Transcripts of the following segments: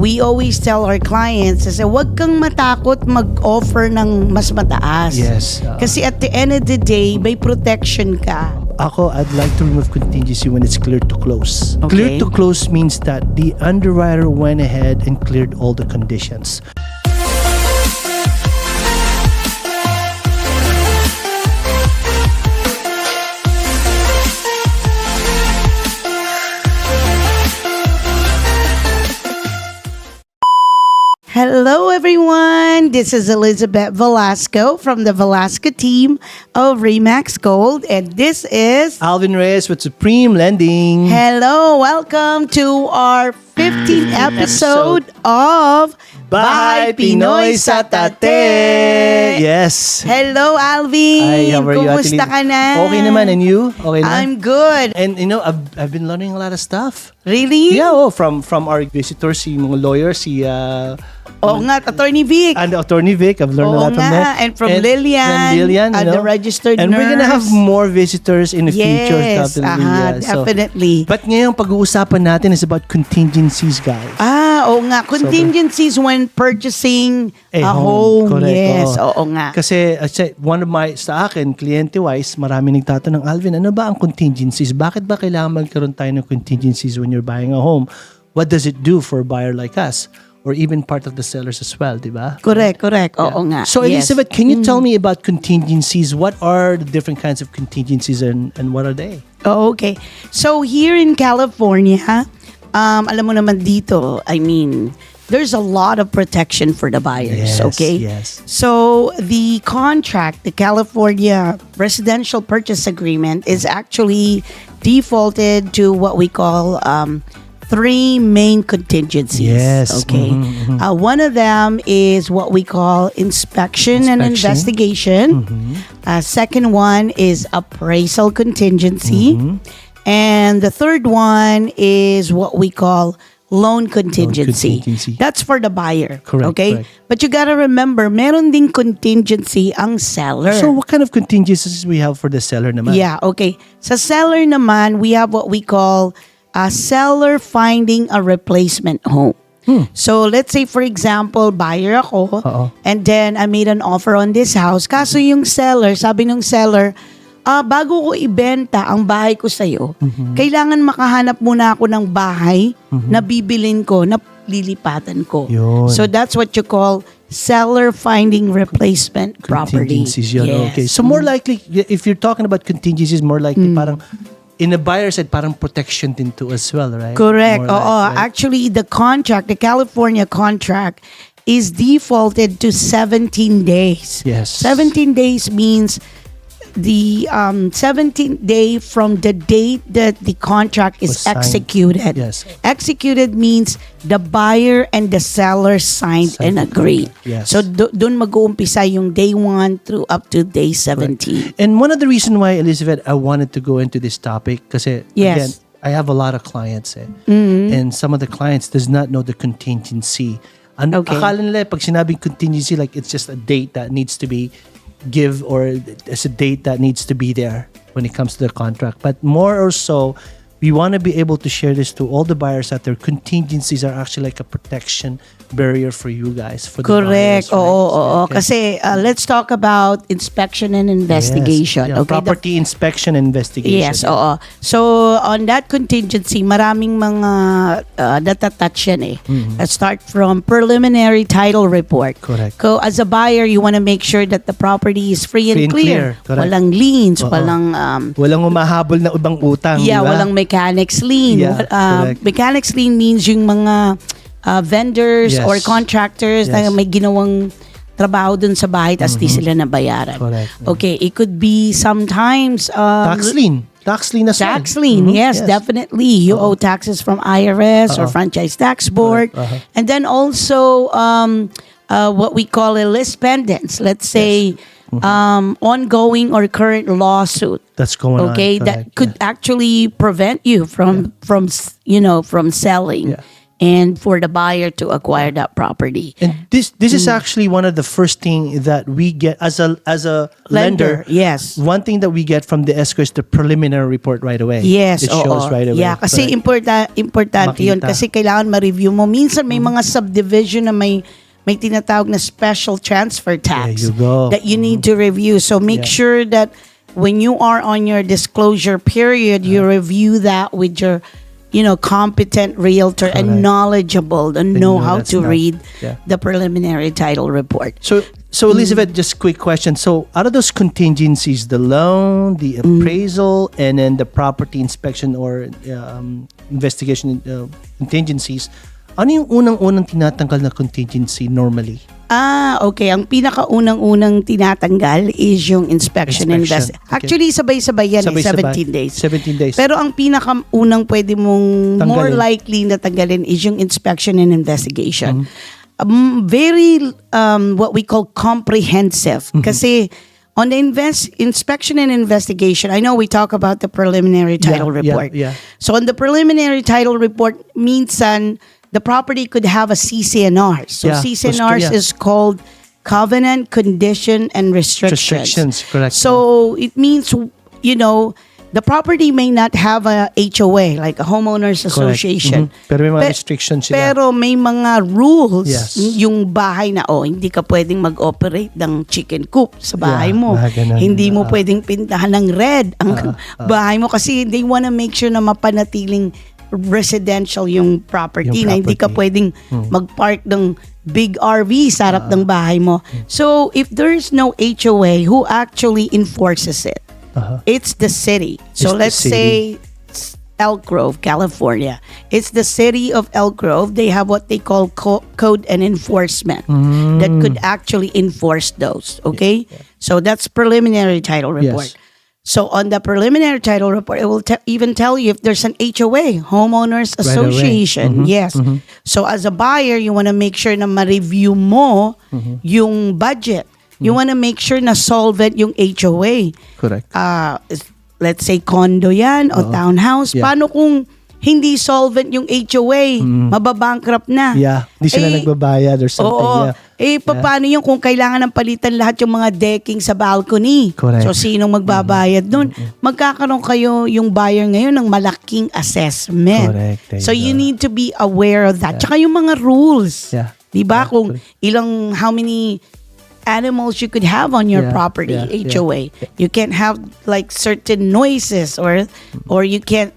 we always tell our clients, wag kang matakot mag-offer ng mas mataas. Yes. Kasi at the end of the day, may protection ka. Ako, I'd like to remove contingency when it's clear to close. Okay. Clear to close means that the underwriter went ahead and cleared all the conditions. Hello everyone, this is Elizabeth Velasco from the Velasco team of Remax Gold, and this is Alvin Reyes with Supreme Lending. Hello, welcome to our 15th episode of Bahay Pinoy Sa Tate. Yes. Hello Alvin, Hi, how are you, kumusta Ate ka na? Okay naman, and you? Okay na? I'm good. And you know, I've been learning a lot of stuff. Really? Yeah, from our visitors, si mga lawyers, Oo nga, Attorney Vic. and Attorney Vic. I've learned a lot from them. And from Lillian, From Lillian, you the know. registered And nurse. we're gonna have more visitors in the future. Yes, Definitely. Yeah. So, definitely. but ngayon, pag-uusapan natin is about contingencies, guys. Oo nga. Contingencies when purchasing a home. Correct. Yes, oo nga. Kasi one of my, sa akin, cliente-wise, marami nagtatanong, Alvin, ano ba ang contingencies? Bakit ba kailangan magkaroon tayo ng contingencies when you're buying a home? What does it do for a buyer like us? Or even part of the sellers as well, di ba? Correct. Oo nga. So, Yes. Elizabeth, can you tell me about contingencies? What are the different kinds of contingencies and what are they? Oh, okay. So here in California, alam mo naman dito, I mean, there's a lot of protection for the buyers, okay? Yes. So the contract, the California Residential Purchase Agreement, is actually defaulted to what we call three main contingencies. Yes. Okay. One of them is what we call inspection and investigation. Second one is appraisal contingency. And the third one is what we call loan contingency. That's for the buyer. Correct, Okay? correct. But you gotta remember, meron ding contingency ang seller. So, what kind of contingencies we have for the seller naman? Yeah, okay. Sa seller naman, we have what we call a seller finding a replacement home. So let's say for example, buyer ako, and then I made an offer on this house. Kaso yung seller, sabi ng seller, bago ko ibenta ang bahay ko sa'yo, kailangan makahanap muna ako ng bahay na bibilin ko, na lilipatan ko. Yun. So that's what you call seller finding replacement property. Contingencies yun. Yes. Okay. So more likely, if you're talking about contingencies, more likely parang in the buyer side, parang protection din to as well, right? Correct. More like, right? Actually, the contract, the California contract, is defaulted to 17 days. Yes. 17 days means the 17th day from the date that the contract is Was signed. executed. Yes. Executed means the buyer and the seller signed and agreed. Yes. So doon mag-uumpisa yung day 1 through up to day 17. And one of the reasons why, Elizabeth, I wanted to go into this topic, kasi again, Yes. I have a lot of clients and some of the clients does not know the contingency. Okay. Akala nila pag sinabing contingency, like it's just a date that needs to be give or it's a date that needs to be there when it comes to the contract. But more or so, we want to be able to share this to all the buyers out there. Contingencies are actually like a protection barrier for you guys, for the Correct. buyers. Right? Oo. Okay. Kasi let's talk about inspection and investigation. Yes. Yeah, Okay. property inspection and investigation. Yes, oo. So, on that contingency, maraming mga natatouch yan eh. Let's start from preliminary title report. Correct. So, as a buyer, you want to make sure that the property is free and clear. Correct. Walang liens, Oo. walang Walang umahabol na ibang utang, di ba? walang mechanics lien. Yeah, correct. Mechanics lien means yung mga vendors Yes. or contractors na Yes. may ginawang trabaho dun sa bahay tas di sila nabayaran. Correct. Okay, it could be sometimes Tax lien. Tax lien as well. tax lien. Yes, definitely. You owe taxes from IRS or Franchise Tax Board. And then also what we call a list pendants. Let's say ongoing or current lawsuit. That's going on. Okay, that Correct. could actually prevent you from selling. Yeah. and for the buyer to acquire that property. And this is actually one of the first thing that we get as a lender. Yes. One thing that we get from the escrow is the preliminary report right away. Yes, It shows right away. Yeah, kasi importante yun. Makita. Kasi kailangan ma-review mo. Minsan may mga subdivision na may tinatawag na special transfer tax There you go. that you need to review. So make sure that when you are on your disclosure period, you review that with your competent realtor Correct. and knowledgeable and They know know how that's to not- read yeah. the preliminary title report. So Elizabeth, just quick question. So out of those contingencies, the loan, the appraisal, and then the property inspection or investigation contingencies, ano yung unang-unang tinatanggal na contingency normally? Okay. Ang pinakaunang-unang tinatanggal is yung inspection and Inspection. investigation. Actually, sabay-sabay yan, Sabay-sabay. 17 days. 17 days. Pero ang pinakaunang pwede mong more Tanggalin. likely na tanggalin is yung inspection and investigation. Very, what we call comprehensive. Kasi on the inspection and investigation, I know we talk about the preliminary title report. Yeah. So on the preliminary title report, minsan, the property could have a CCNR. So Yeah, CCNRs yeah. is called Covenant, Condition, and Restrictions. Restrictions, correct. So it means, the property may not have a HOA, like a homeowners association. Pero may mga Pe- restrictions sila. Pero may mga rules, Yes. yung bahay na, hindi ka pwedeng mag-operate ng chicken coop sa bahay Yeah, mo. mga ganun. Hindi mo pwedeng pintahan ng red ang bahay mo kasi they wanna make sure na mapanatiling residential yung property, Yung na hindi ka property. pwedeng mag-park ng big RV sa harap ng bahay mo. So, if there's no HOA, who actually enforces it? It's the city. So, It's the let's say city. Elk Grove, California. It's the city of Elk Grove. They have what they call code and enforcement that could actually enforce those. Okay? So, that's preliminary title report. Yes. So on the preliminary title report, it will even tell you if there's an HOA, homeowners Right away. association. Yes. So as a buyer, you want to make sure na ma-review mo yung budget. You want to make sure na solvent yung HOA. Correct. Let's say condo yan o townhouse. Yeah. Paano kung hindi solvent yung HOA? Mababankrupt na. Yeah. Hindi sila nagbabayad or something. Oo. Yeah. Paano yung kung kailangan ng palitan lahat yung mga decking sa balcony? Correct. So, sinong magbabayad doon? Magkakaroon kayo yung buyer ngayon ng malaking assessment. Correct. There So, you you go. need to be aware of that. Tsaka yung mga rules. Yeah. Diba? Yeah, Kung how many animals you could have on your Yeah, property, yeah, HOA. You can't have like certain noises or you can't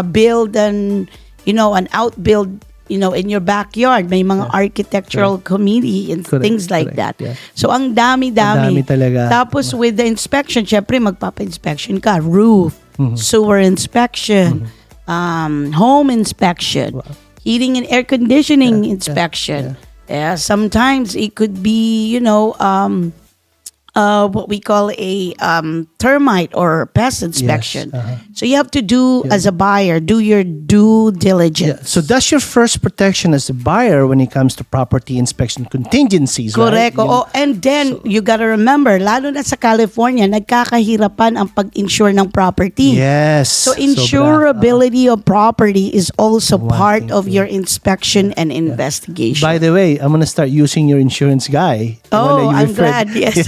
build an outbuild in your backyard. May mga architectural committee and Correct, things like correct, that. yeah. So ang dami-dami. Ang dami talaga. Tapos with the inspection, syempre magpapa-inspection ka. Roof, sewer inspection, home inspection, heating and air conditioning inspection. Yeah, sometimes it could be, what we call a termite or pest inspection. So you have to do, as a buyer, do your due diligence. So that's your first protection as a buyer when it comes to property inspection contingencies, Correct. right? Oo. And then, you gotta remember, lalo na sa California, nagkakahirapan ang pag-insure ng property. Yes. So, insurability of property is also part of your inspection and investigation. By the way, I'm gonna start using your insurance guy. The one that you I'm referred- glad. Yes.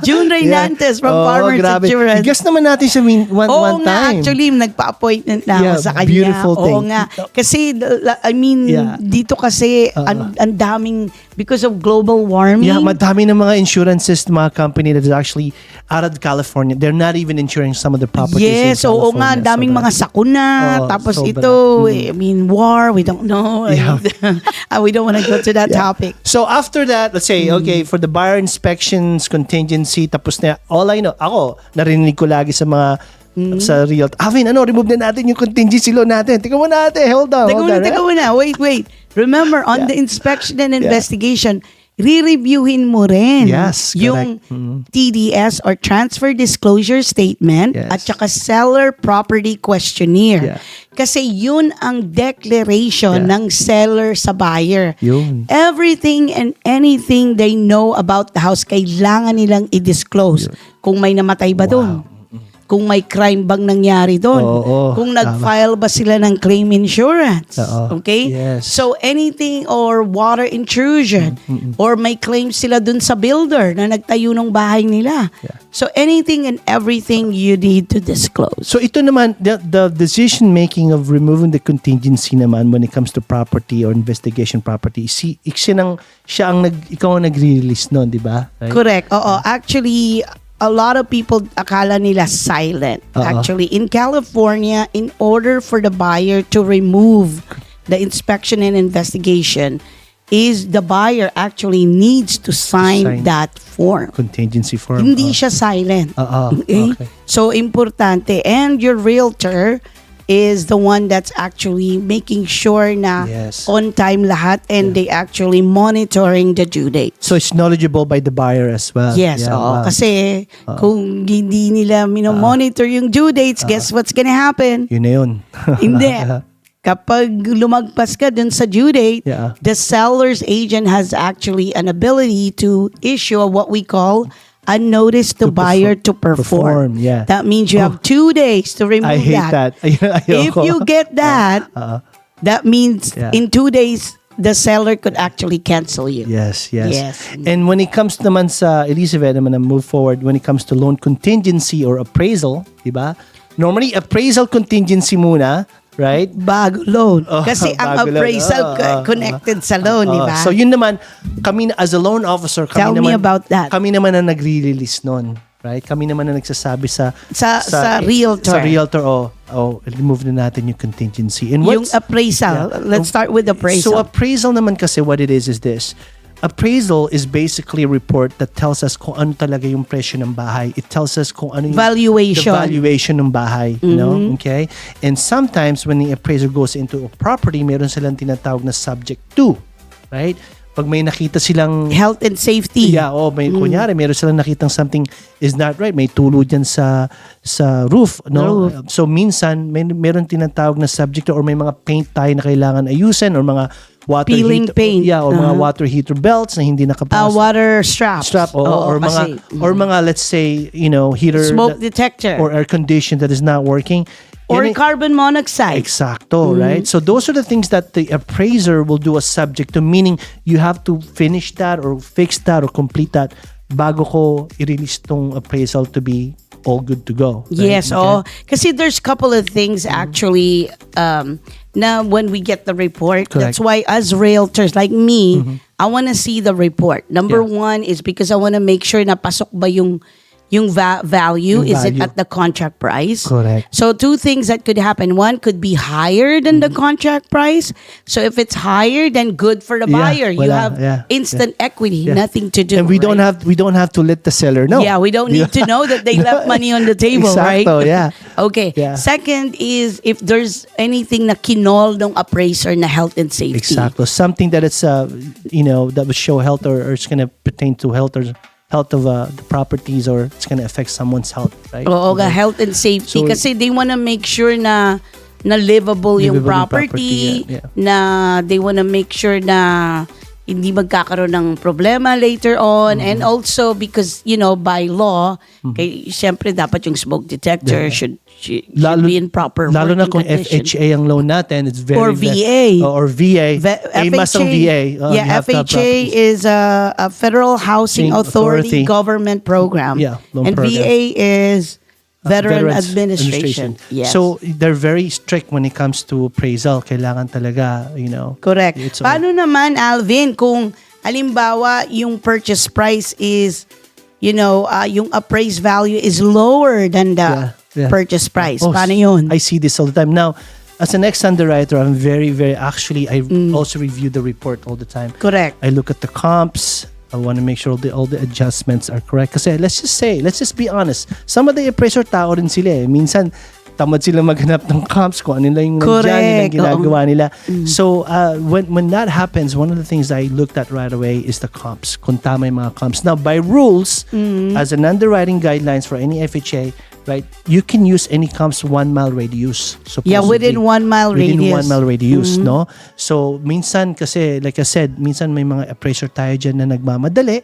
June Reynantes from Farmers grabe. Insurance. I-guess naman natin siya one Oo nga, time. actually, nagpa-appointment na ako Yeah, sa kanya. beautiful Oo thing. nga. Kasi, Yeah. dito kasi, ang daming, because of global warming. Yeah, madami ng mga insurances, mga company that is actually out of California. They're not even insuring some of the properties Yes, in oo California. nga, ang daming Sobra. mga sakuna. Oo, Tapos sobra. ito, war, we don't know. Yeah. We don't want to go to that topic. So after that, let's say, okay, for the buyer inspections, contingency, tapos na, all I know, ako, narinig ko lagi sa mga sa Realtor. Alvin, remove na natin yung contingency loan natin. Tingnan mo natin, hold on. Teka muna. Wait. Remember, on the inspection and investigation, re-reviewin mo rin Yes, yung TDS or Transfer Disclosure Statement Yes. at saka Seller Property Questionnaire. Yeah. Kasi yun ang declaration ng seller sa buyer. Yun. Everything and anything they know about the house, kailangan nilang i-disclose. Kung may namatay ba doon? kung may crime bang nangyari doon. Kung nag-file ba sila ng claim insurance. Okay? Yes. So anything or water intrusion or may claim sila doon sa builder na nagtayo ng bahay nila. Yeah. So anything and everything you need to disclose. So ito naman, the decision making of removing the contingency naman when it comes to property or investigation property, ikaw ang nagre-release nun, di ba? Right? Correct. Oo. Actually, a lot of people akala nila silent. Actually, in California, in order for the buyer to remove the inspection and investigation, is the buyer actually needs to sign that form. Contingency form. Hindi siya silent. Okay? So, importante. And your realtor is the one that's actually making sure na on time lahat and they actually monitoring the due date. So it's knowledgeable by the buyer as well. Yes, kasi kung hindi nila monitor yung due dates, guess what's gonna happen? Yun na yun. Hindi. Kapag lumagpas ka dun sa due date, the seller's agent has actually an ability to issue what we call a notice to buyer to perform. Yeah. That means you have 2 days to remove I hate that. If you get that, that means in 2 days, the seller could actually cancel you. Yes. And when it comes naman sa Elizabeth, naman na move forward, when it comes to loan contingency or appraisal, diba? Normally, appraisal contingency muna, right? Bago loan. Kasi ang appraisal connected sa loan, di ba? So yun naman, kami as a loan officer, Tell me about that. Kami naman na nagre-release nun. Right? Kami naman na nagsasabi sa realtor. Sa realtor, remove na natin yung contingency. And yung appraisal. Let's start with appraisal. So appraisal naman kasi what it is this. Appraisal is basically a report that tells us kung ano talaga yung presyo ng bahay. It tells us kung ano yung valuation. The valuation ng bahay. You know? Okay? And sometimes when the appraiser goes into a property, meron silang tinatawag na subject to. Right? Pag may nakita silang health and safety. Yeah, kunyari, meron silang nakitang something is not right. May tulo dyan sa roof. No? So minsan, meron tinatawag na subject to or may mga paint tayo na kailangan ayusin or mga water peeling heater, paint. Or mga water heater belts na hindi nakapasok. Water straps. Or mga let's say, heater smoke detector or air condition that is not working. Or carbon monoxide. Exacto, right? So those are the things that the appraiser will do as subject to, meaning you have to finish that or fix that or complete that bago ko i-release tong appraisal to be all good to go. Right? Yes, kasi there's a couple of things actually na when we get the report. Correct. That's why as realtors like me, I want to see the report. Number one is because I want to make sure na pasok ba yung value. Is it at the contract price? Correct. So 2 things that could happen. One could be higher than the contract price. So if it's higher, then good for the buyer. You have instant equity, nothing to do. And we don't have to let the seller know. Yeah, we don't need to know that they left money on the table, Exacto, right? Yeah. Okay. Yeah. Second is if there's anything na kinol ng appraiser na health and safety. Exactly. Something that it's that would show health or it's going to pertain to health of the properties or it's going to affect someone's health, right? Health and safety. Kasi they want to make sure na livable yung property, na they want to make sure na hindi magkakaroon ng problema later on. And also because, by law, syempre dapat yung smoke detector should be in proper lalo na kung condition. FHA ang loan natin, it's very or VA. Or VA. Mas ang VA. FHA is a Federal Housing Authority government program. Loan and program. VA is Veterans Administration. Yes. So they're very strict when it comes to appraisal. Kailangan talaga, Correct. Paano naman, Alvin, kung halimbawa yung purchase price is, yung appraised value is lower than the purchase price? Paano yun? I see this all the time. Now, as an ex-underwriter, I'm very, very, actually, I also review the report all the time. Correct. I look at the comps. I want to make sure all the adjustments are correct. Kasi let's just be honest. Some of the appraiser tao rin sila eh. Minsan, tamad sila maghanap ng comps kung ano lang yung nandyan, ginagawa nila. So, when that happens, one of the things I looked at right away is the comps. Kung tama yung mga comps. Now, by rules, as an underwriting guidelines for any FHA, right, you can use any comps 1 mile radius. Within 1 mile radius. Within 1 mile radius, no? So, minsan kasi, like I said, minsan may mga appraiser tayo dyan na nagmamadali,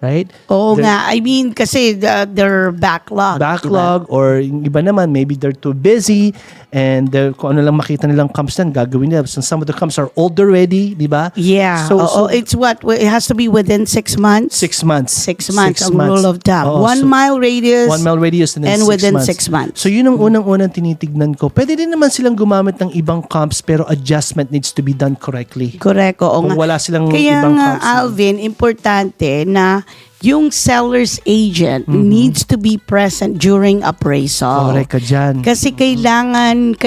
right? Oo nga. I mean, kasi they're backlog. Backlog, or yung iba naman, maybe they're too busy and kung ano lang makita nilang comps na, gagawin nila. So some of the comps are old already, di ba? Yeah. So it's what? It has to be within 6 months? 6 months. 6 months, ang rule of thumb. Oo, 1 mile radius. 1 mile radius and then 6 within months. 6 months. So yun ang unang-unang tinitignan ko. Pwede din naman silang gumamit ng ibang comps pero adjustment needs to be done correctly. Correct. Oo Kung nga. wala silang Kaya ibang nga, comps. Alvin, importante na yung seller's agent needs to be present during appraisal. Correct ka dyan. Kasi kailangan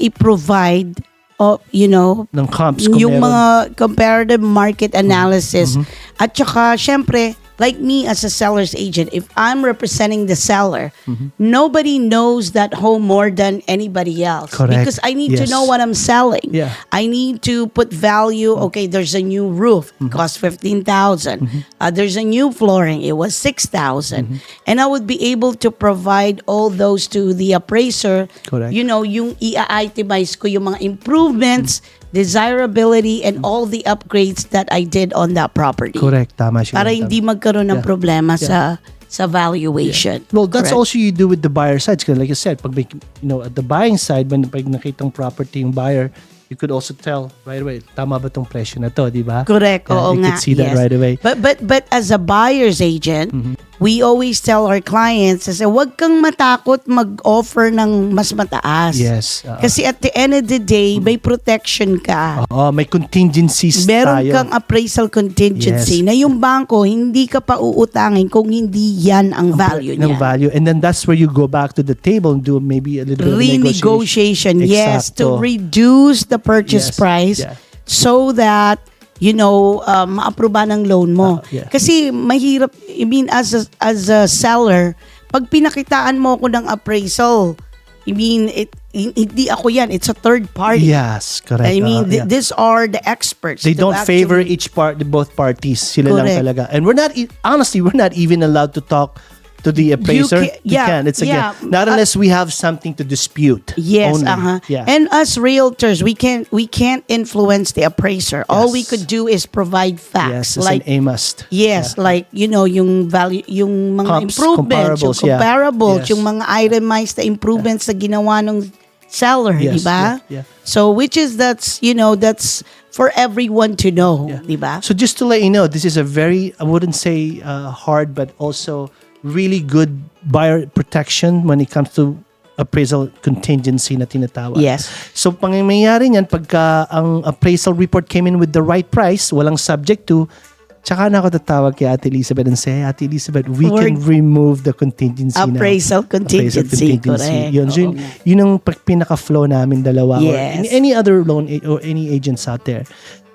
i-provide ng comps kung yung meron. mga comparative market analysis. At saka, syempre, like me as a seller's agent, if I'm representing the seller, nobody knows that home more than anybody else. Correct. Because I need to Yes. know what I'm selling. Yeah. I need to put value. Okay, there's a new roof, cost 15,000. There's a new flooring, it was 6,000. And I would be able to provide all those to the appraiser. Correct. Yung i-itemize ko yung mga improvements, desirability, and all the upgrades that I did on that property. Correct, tama siya. Para hindi magkaroon ng Yeah. problema sa valuation. Well, that's Correct. also you do with the buyer side. Because like I said, pag may, at the buying side, pag nakitang property yung buyer, you could also tell right away, tama ba tong presyo na to, di ba? Correct. Yeah, Oo you nga. could see that yes. right away. But as a buyer's agent, we always tell our clients, wag kang matakot mag-offer ng mas mataas. Yes. Kasi at the end of the day, may protection ka. May contingencies Meron tayo. kang appraisal contingency Yes. na yung bangko, hindi ka pa uutangin kung hindi yan ang value ng niya. value. And then that's where you go back to the table and do maybe a little bit of Renegotiation, yes, to Exacto. reduce the purchase Yes, price yeah. so that ma-aproba ng loan mo. Yeah. Kasi mahirap, I mean, as a seller, pag pinakitaan mo ako ng appraisal, I mean, hindi ako yan. It's a third party. Yes, correct. I mean, Yeah. these are the experts. They to don't favor actually- both parties. Sila lang Correct. talaga. And honestly, we're not even allowed to talk to the appraiser. You can. It's again, not unless we have something to dispute. Yes, only. Yeah. And us realtors, we can't influence the appraiser. All we Yes. could do is provide facts. Yes, it's Like an A must. yes, Yeah. like yung value, yung mga Comps, improvements, yung comparables, yeah. comparables, Yes. yung mga itemized na improvements na ginawa ng seller, Yes, di ba? yeah. So that's for everyone to know, Yeah. di ba? So just to let you know, this is a very, I wouldn't say hard, but also really good buyer protection when it comes to appraisal contingency na tinatawag. Yes. So pangyayari niyan, pagka ang appraisal report came in with the right price, walang subject to, tsaka na ako tatawag kay Ate Elizabeth and say, Ate Elizabeth, we can remove the contingency now. Appraisal contingency, correct. Yun, so yun ang pinaka-flow namin dalawa. Yes. Or any other loan or any agents out there.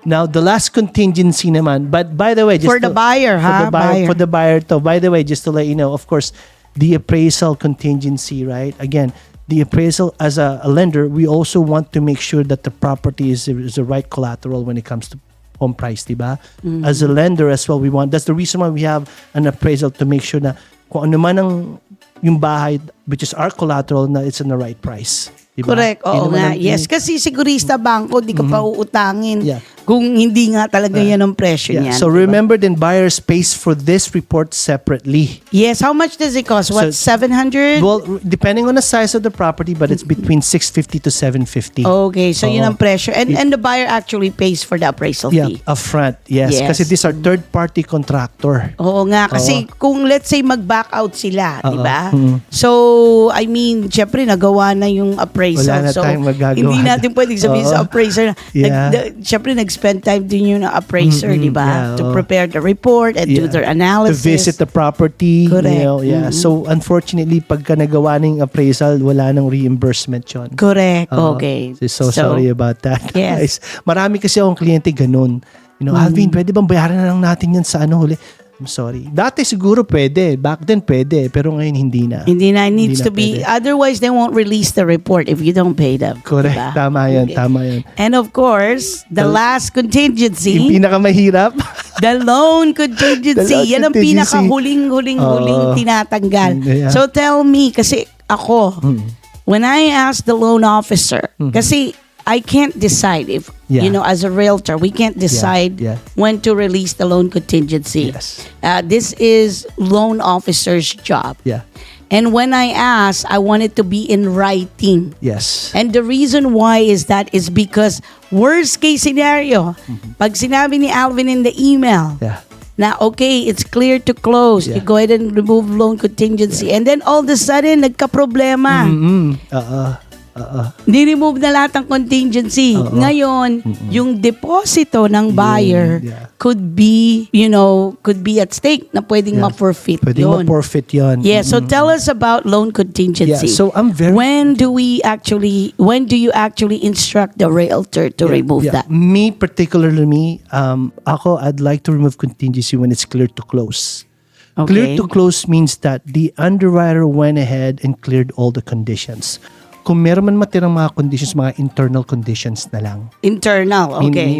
Now, the last contingency naman, but by the way, just For the buyer, ha? For the buyer to, by the way, just to let you know, of course, the appraisal contingency, right? Again, the appraisal as a lender, we also want to make sure that the property is the right collateral when it comes to home price, diba? As a lender as well, that's the reason why we have an appraisal to make sure na kung ano man ang yung bahay, which is our collateral, na it's in the right price. Diba? Correct. Oo Yun naman nga. ang- Yes, kasi sigurista bangko, di ka pa uutangin Yeah. kung hindi nga talaga yan ang presyo Yeah. niyan. So di ba? remember then buyers pays for this report separately. Yes, how much does it cost? What, So- 700? Well, depending on the size of the property, but it's between 650 to 750. Okay, so yun Oo. ang presyo. And the buyer actually pays for the appraisal Yeah, fee. upfront. Yes. Yes. Kasi these are third-party contractor. Oo nga, kasi kung let's say mag-back out sila, di ba? So, I mean, syempre nagawa na yung appraisal. Wala na so, tayong magagawa. hindi natin pwedeng sabihin sa appraiser na, Yeah. syempre nag-spend time din yung appraiser, di ba? yeah, To oo. prepare the report and do their To analysis. visit the property. Correct. Yeah. So, unfortunately, pagka nagawa ng appraisal, wala nang reimbursement yun. Correct, Oo. okay. So sorry about that. Yes. Guys, marami kasi akong kliyente ganun. Alvin, pwede bang bayaran na lang natin yan sa huli? I'm sorry. Dati siguro pwede. Back then pwede. Pero ngayon hindi na. Hindi na, it needs Hindi to na be, pwede. otherwise they won't release the report if you don't pay them. Correct. Diba? Tama yan. Okay. Tama yan. And of course, the last Yung contingency, pinakamahirap. the loan contingency. The loan Yan ang contingency. pinaka-huling tinatanggal. Yeah. So tell me, kasi ako, when I asked the loan officer, kasi I can't decide if, Yeah. as a realtor, we can't decide Yeah. when to release the loan contingency. Yes. This is loan officer's job. Yeah. And when I ask, I want it to be in writing. Yes. And the reason why is because worst case scenario, pag sinabi ni Alvin in the email, Yeah. na okay, it's clear to close, you Yeah. go ahead and remove loan contingency. And then all of a sudden, nagka-problema. Ni-remove na lahat ng contingency. Ngayon, yung deposito ng buyer could be at stake na pwedeng ma-forfeit Pwedeng yun. ma-forfeit yun. Yeah, so tell us about loan contingency. Yeah, so I'm very... When do you actually instruct the realtor to remove that? Me, particularly ako, I'd like to remove contingency when it's clear to close. Okay. Clear to close means that the underwriter went ahead and cleared all the conditions. Kung meron man matirang mga conditions, mga internal conditions na lang. Internal, okay.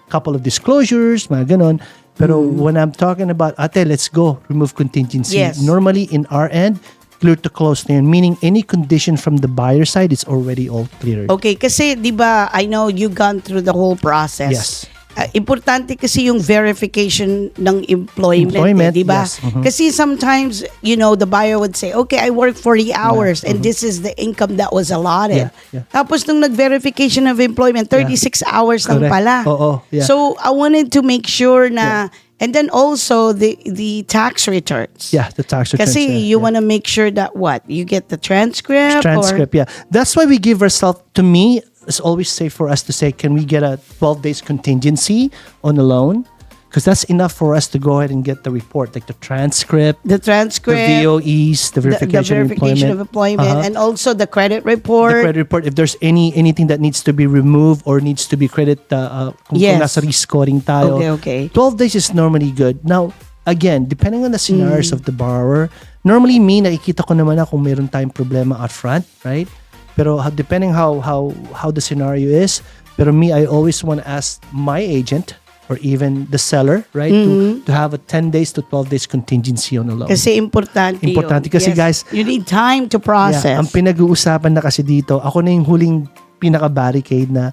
Couple of disclosures, mga ganon. Pero when I'm talking about, ate, let's go, remove contingency. Yes. Normally, in our end, clear to close na yun. Meaning, any condition from the buyer side, it's already all cleared. Okay, kasi di ba, I know you've gone through the whole process. Yes. Importante kasi yung verification ng employment di ba? Yes. Kasi sometimes, the buyer would say, okay, I work 40 hours and this is the income that was allotted. Yeah. Tapos nung nag-verification of employment, 36 hours lang Correct. pala. Oo, yeah. So, I wanted to make sure na, and then also the tax returns. Yeah, the tax returns. Kasi you want to make sure that what? You get the transcript? Yeah. That's why we give ourselves, to me, it's always safe for us to say, can we get a 12 days contingency on a loan? Because that's enough for us to go ahead and get the report, like the transcript, the VOEs, the verification, of employment, and also the credit report. The credit report, if there's anything that needs to be removed or needs to be credit, kung nasa risk scoring tayo. Okay. 12 days is normally good. Now, again, depending on the scenarios of the borrower, normally nakikita ko naman na kung meron tayong problema up front, right? Pero depending how the scenario is, pero me, I always want to ask my agent or even the seller, right, to have a 10 days to 12 days contingency on a loan. Kasi importante kasi guys, you need time to process. Yeah, ang pinag-uusapan na kasi dito, ako na yung huling pinaka-barricade na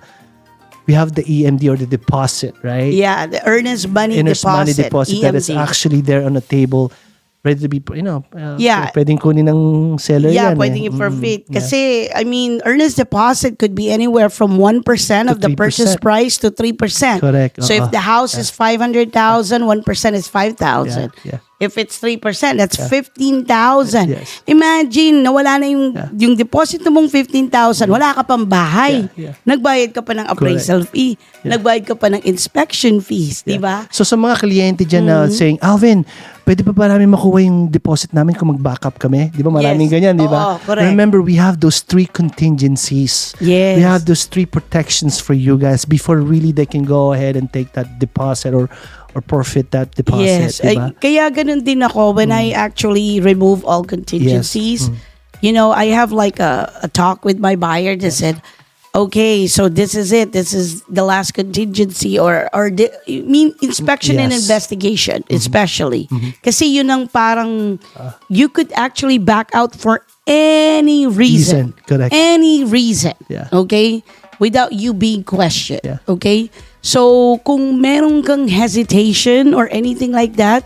we have the EMD or the deposit, right? Yeah, the earnest money deposit. EMD. That is actually there on the table, ready to be, Yeah. pwedeng kunin ng seller Yeah, yan. pwedeng i-forfeit. Kasi, earnest deposit could be anywhere from 1% of the 3%. purchase price to 3%. Correct. So if the house is 500,000, 1% is 5,000. Yeah. If it's 3%, that's 15,000. Yes. Imagine, nawala na yung deposit mong 15,000, wala ka pang bahay. Yeah. Nagbayad ka pa ng appraisal fee. Nagbayad ka pa ng inspection fees, di ba? So sa mga kliyente dyan na saying, Alvin, pwede pa ba namin makuha yung deposit namin kung mag-backup kami? Di ba maraming ganyan, di ba? Oo, correct. Remember, we have those 3 contingencies. Yes. We have those 3 protections for you guys before really they can go ahead and take that deposit or forfeit that deposit. Yes. Diba? Kaya ganun din ako when I actually remove all contingencies. I have like a talk with my buyer that said, okay, so this is it. This is the last contingency or inspection and investigation, especially. Kasi yun ang parang you could actually back out for any reason. Correct. Any reason. Yeah. Okay? Without you being questioned. Yeah. Okay? So, kung meron kang hesitation or anything like that,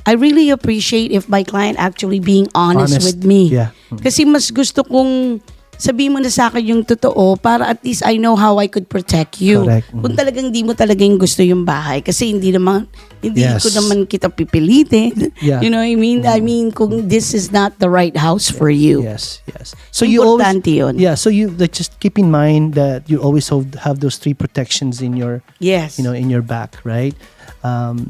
I really appreciate if my client actually being honest with me. Yeah. Kasi mas gusto kong sabihin mo na sa akin yung totoo para at least I know how I could protect you. Correct. Kung talagang di mo talagang gusto yung bahay. Kasi hindi Yes. ko naman kita pipilitin. Yeah. You know what I mean? I mean, kung this is not the right house for you. Yes. So you always, Importante yun. so you just keep in mind that you always have those 3 protections in your, Yes. in your back, right?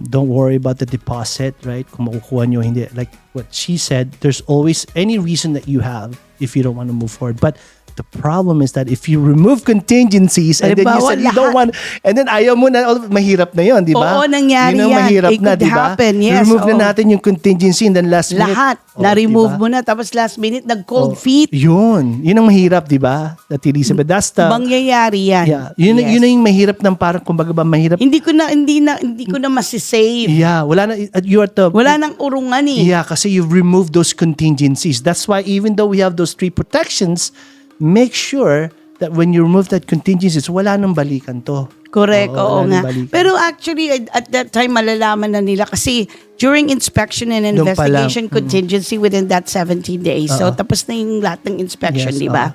Don't worry about the deposit, right? Kung makukuha nyo, hindi. Like what she said, there's always any reason that you have if you don't want to move forward. But the problem is that if you remove contingencies and then you said you don't want, and then ayaw mo na, mahirap na yun, di ba? Oo, nangyari yan. Mahirap It na, could di ba? happen, yes. Remove na natin yung contingency and then last minute. Lahat. Na-remove mo na. Tapos last minute, nag-cold feet. Yun ang mahirap, di ba? That Elizabeth, that's the... Mangyayari yan. Yeah. Yun yung mahirap ng parang, kumbaga ba, mahirap. Hindi ko na masisave. Yeah, wala na, you are the... Wala nang urungan eh. Yeah, kasi you've removed those contingencies. That's why even though we have those 3 protections, make sure that when you remove that contingencies, wala nang balikan to. Correct, oo wala nga. nang balikan. Pero actually, at that time, malalaman na nila kasi during inspection and Doon pa lang. investigation contingency within that 17 days. So, tapos na yung lahat ng inspection, Yes, di ba?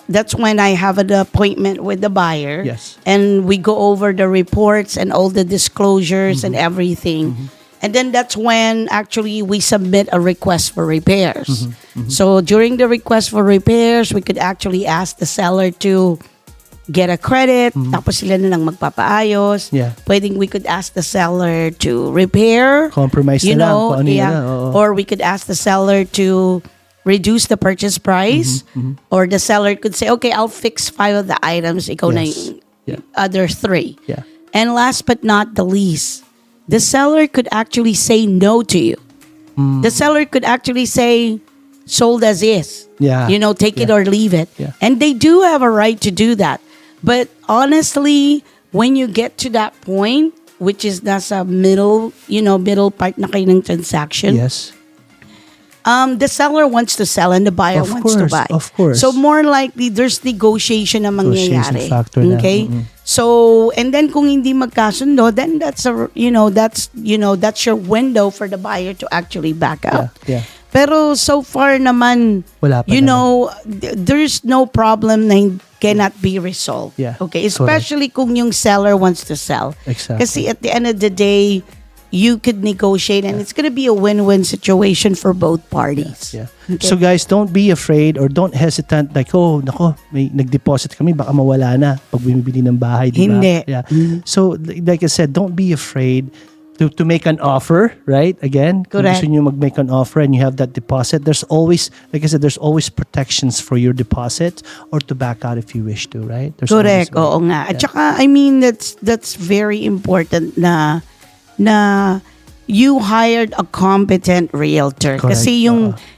That's when I have an appointment with the buyer. Yes. And we go over the reports and all the disclosures and everything. And then that's when actually we submit a request for repairs. So during the request for repairs, we could actually ask the seller to get a credit. Tapos sila na lang magpapaayos. Yeah. Pwedeng we could ask the seller to repair. Compromise You na lang know, kung ano yun yeah. na, oo. Or we could ask the seller to reduce the purchase price. Or the seller could say, okay, I'll fix 5 of the items. Ikaw na Yes. yung Yeah. other 3. Yeah. And last but not the least, the seller could actually say no to you. The seller could actually say, sold as is. Yeah. You know, take it Yeah. or leave it. Yeah. And they do have a right to do that. But honestly, when you get to that point, which is nasa middle part na kayo ng transaction, Yes. the seller wants to sell and the buyer Of wants to course, buy. of course. So more likely, there's negotiation na Negotiation mangyayari. factor na, Okay? So, and then kung hindi magkasundo, then that's your window for the buyer to actually back out. Yeah. Pero so far naman, Wala pa there's no problem na cannot be resolved. Yeah, Okay? Especially kung yung seller wants to sell. Exactly. Kasi at the end of the day, you could negotiate and it's gonna be a win-win situation for both parties. Yeah. Okay. So guys, don't be afraid or don't hesitant like, oh, nako, may nag-deposit kami, baka mawala na pag bumibili ng bahay, di ba? Hindi. Yeah. So, like I said, don't be afraid to make an offer, right? Again, kung Correct. gusto nyo mag-make an offer and you have that deposit, there's always, like I said, there's always protections for your deposit or to back out if you wish to, right? There's Correct. always a way. Oo nga. At saka, I mean, that's very important na you hired a competent realtor. Correct. Kasi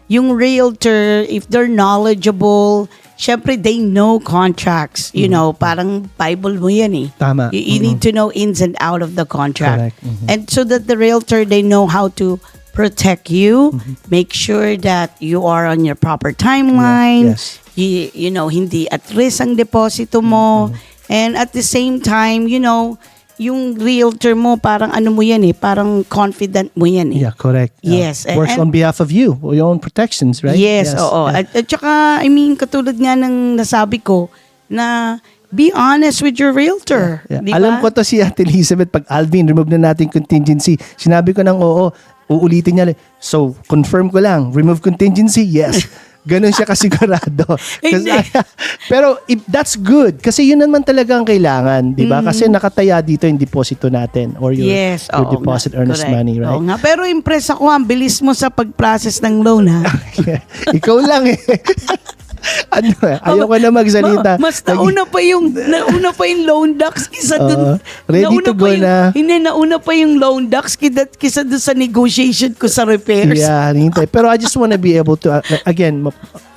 yung realtor, if they're knowledgeable, syempre they know contracts. You know, parang Bible mo yan eh. Tama. You need to know ins and out of the contract. Correct. And so that the realtor, they know how to protect you, make sure that you are on your proper timeline. Yes. You know, hindi at risk ang deposito mo. And at the same time, you know, yung realtor mo, parang ano mo yan eh, parang confident mo yan eh. Yeah, correct. Yes. Works And- on behalf of you, or your own protections, right? Yes, oo. Yeah. At saka, I mean, katulad nga ng nasabi ko, na be honest with your realtor. Yeah. Di ba? Alam ko to si Ate Elizabeth, pag Alvin, remove na natin contingency. Sinabi ko ng oo, uulitin niya. So, confirm ko lang, remove contingency, yes. Ganun siya kasigurado. Hindi. Pero that's good. Kasi yun naman talaga ang kailangan. Di ba? Kasi nakataya dito yung deposito natin or your, Yes, your oo deposit nga. earnest Correct. money, right? Oo nga. Pero impress ako, ang bilis mo sa pag-process ng loan, ha? Ikaw lang eh. Ano eh, ayaw ko na magsalita. Mas nauna pa yung loan docs kisa dun. ready nauna to go pa yung, na. Hindi, nauna pa yung loan docs kisa dun sa negotiation ko sa repairs. Yeah, hintay. Pero I just want to be able to, again,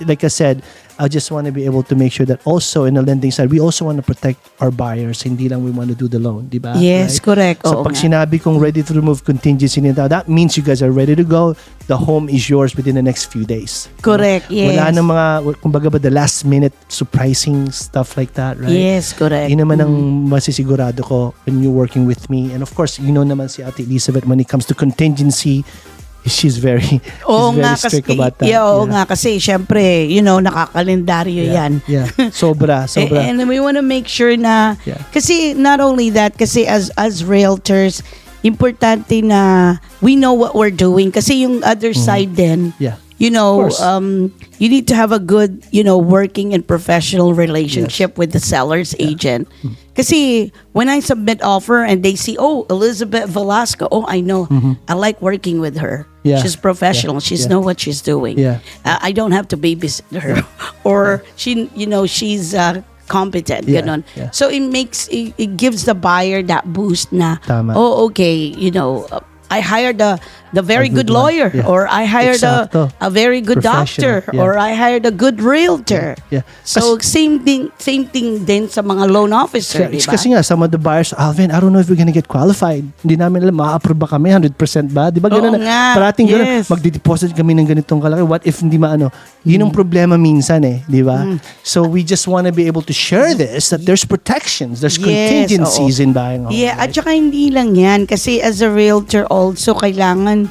like I said, I just want to be able to make sure that also in the lending side, we also want to protect our buyers. Hindi lang we want to do the loan, di ba? Yes, Right? correct. So Oo pag nga. sinabi kong ready to remove contingency nito, that means you guys are ready to go. The home is yours within the next few days. Correct, yes. Wala nang mga, kumbaga ba, the last minute surprising stuff like that, right? Yes, correct. Yun naman ang masisigurado ko when you're working with me. And of course, you know naman si Ate Elizabeth when it comes to contingency, she's very strict about that. Oo nga, kasi syempre, you know, nakakalendaryo yan. Yeah. Sobra. And we want to make sure na, Yeah. kasi not only that, kasi as realtors, importante na we know what we're doing. Kasi yung other side din, Yeah. you know, Of course. you need to have a good, you know, working and professional relationship with the seller's agent. Kasi when I submit offer and they see, oh, Elizabeth Velasco, oh, I know, I like working with her. Yeah. She's professional. Yeah. She's Yeah. know what she's doing. Yeah. I don't have to babysit her, or she, you know, she's competent. Yeah. Ganon. Yeah. So it gives the buyer that boost na, Tama. oh, okay, you know, I hired the very A good good one. lawyer, Yeah. or I hired Exacto. a very good doctor, Professional. Yeah. or I hired a good realtor. Yeah. So same thing din sa mga loan officer, di ba? Kasi nga, some of the buyers, Alvin, I don't know if we're gonna get qualified. Hindi namin alam, ma-approve ba kami? 100% ba? Di ba Oo ganun? nga. Parating ganun, Yes. magdi-deposit kami ng ganitong kalaki. What if hindi maano? Yun ang problema minsan di ba? So we just want to be able to share this, that there's protections, there's contingencies in buying a home. Yeah, right? at saka hindi lang yan. Kasi as a realtor also, kailangan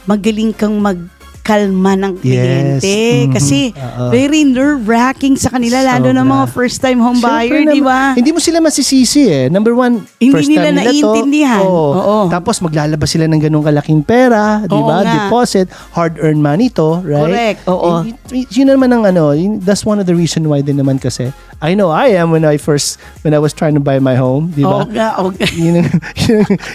magaling kang magkalma ng kliyente. Kasi very nerve-wracking sa kanila, lalo na mga first-time home buyer, Siyempre di ba? Hindi mo sila masisisi Number one, Hindi first nila time nila to. naiintindihan. Oo. Tapos maglalabas sila ng ganung kalaking pera, di Oo ba? nga. Deposit, hard-earned money to, right? Correct, oo. Yun naman ang that's one of the reason why din naman kasi I know I am when I was trying to buy my home, di ba? Oo nga, oo nga.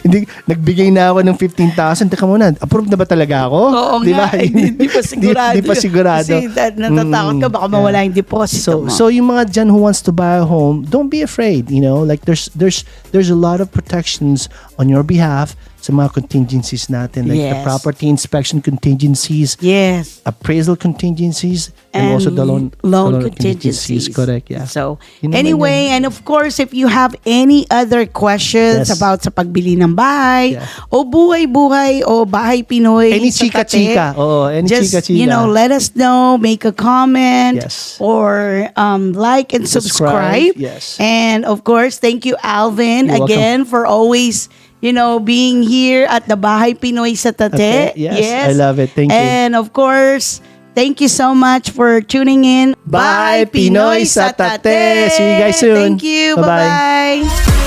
Hindi, nagbigay na ako ng 15,000. Teka muna, approve na ba talaga ako? Oo Di ba? nga, hindi pa sigurado. Di pa sigurado. Kasi natatakot ka, baka mawala yung deposito mo. So yung mga dyan who wants to buy a home, don't be afraid, like there's a lot of protections on your behalf sa mga contingencies natin, like the Yes. property inspection contingencies, Yes. appraisal contingencies, and also the loan contingencies. Correct, yeah. So, Yun naman anyway, and of course, if you have any other questions Yes. about sa pagbili ng bahay, Yeah. o buhay-buhay, o Bahay Pinoy Any sa Tate, chika-chika. Oo, any just, chika-chika. let us know, make a comment, Yes. or like and subscribe. Yes. And of course, thank you, Alvin, You're again, for always being here at the Bahay Pinoy Sa Tate. Okay, yes, I love it. Thank you. And of course, thank you so much for tuning in. Bahay Pinoy Sa Tate. See you guys soon. Thank you. Bye-bye. Bye-bye.